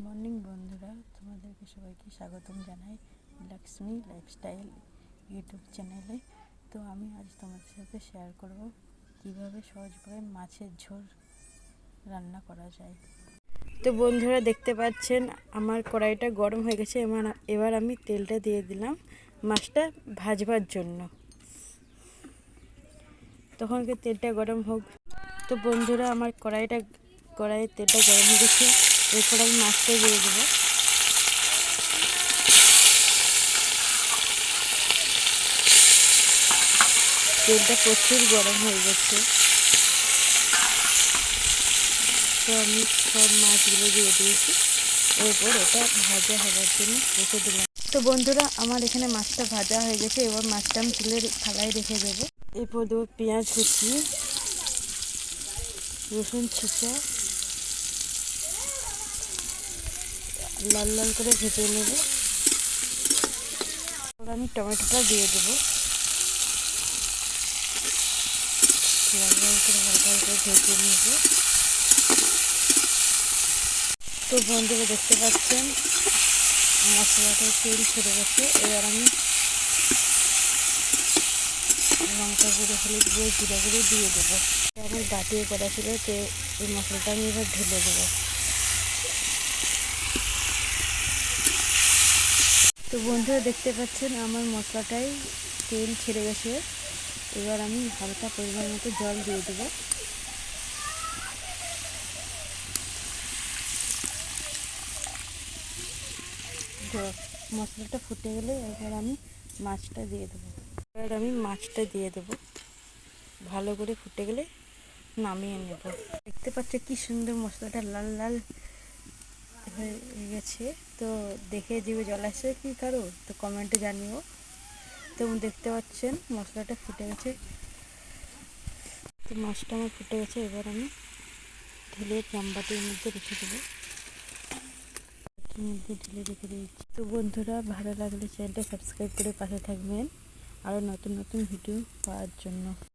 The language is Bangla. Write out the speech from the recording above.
মর্নিং বন্ধুরা, তোমাদেরকে সবাইকে স্বাগতম জানাই লক্ষ্মী লাইফস্টাইল ইউটিউব চ্যানেলে। তো আমি আজ তোমাদের সাথে শেয়ার করব কিভাবে সহজভাবে মাছের ঝোল রান্না করা যায়। তো বন্ধুরা দেখতে পাচ্ছেন আমার কড়াইটা গরম হয়ে গেছে। এবার আমি তেলটা দিয়ে দিলাম মাছটা ভাজবার জন্য। তখন তেলটা গরম হোক। তো বন্ধুরা আমার কড়াইয়ের তেলটা গরম হয়ে গেছে। এরপর আমি মাছটা দিয়ে দেবো। তেলটা প্রচুর গরম হয়ে গেছে। তো আমি সব মাছগুলো দিয়ে দিয়েছি। এরপর এটা ভাজা হওয়ার জন্য রেখে দিলাম। তো বন্ধুরা আমার এখানে মাছটা ভাজা হয়ে গেছে। এবার মাছটা আমি তুলে থালায় রেখে দেবো। এরপর দেবো পেঁয়াজ কুচি, রসুন ছিঁচা, লাল লাল করে ভেজে নেব। আমি টমেটোটা দিয়ে দেবো। লাল লাল করে হালকা হালকা ভেজে নেব। তো বন্ধুরা দেখতে পাচ্ছেন মশলাটা তেল ছেড়ে গেছে। এবার আমি লঙ্কা গুঁড়ো, হলুদ গুঁড়ো, জিরা গুঁড়ো দিয়ে দেবো। আমার বাটিয়ে করা ছিল, তো এই মশলাটা আমি এবার ঢেলে দেবো। তো বন্ধুরা দেখতে পাচ্ছেন আমার মশলাটাই তেল ছেড়ে গেছে। এবার আমি হালকা পরিমাণ মতো জল দিয়ে দেবো। মশলাটা ফুটে গেলে এবার আমি মাছটা দিয়ে দেবো। ভালো করে ফুটে গেলে নামিয়ে নেব। দেখতে পাচ্ছ কি সুন্দর মশলাটা লাল লাল হয়ে গেছে। তো দেখে জিভে জল আসছে কি কারো, তো কমেন্টে জানিও। তো দেখতে পাচ্ছেন মশলাটা ফুটে গেছে। তো মাছটা আমার ফুটে গেছে। এবার আমি ঢেলে জামবাটির মধ্যে রেখে দেবো। ঢেলে রেখে দিয়েছি। তো বন্ধুরা ভালো লাগলে চ্যানেলটা সাবস্ক্রাইব করে পাশে থাকবেন আরও নতুন নতুন ভিডিও পাওয়ার জন্য।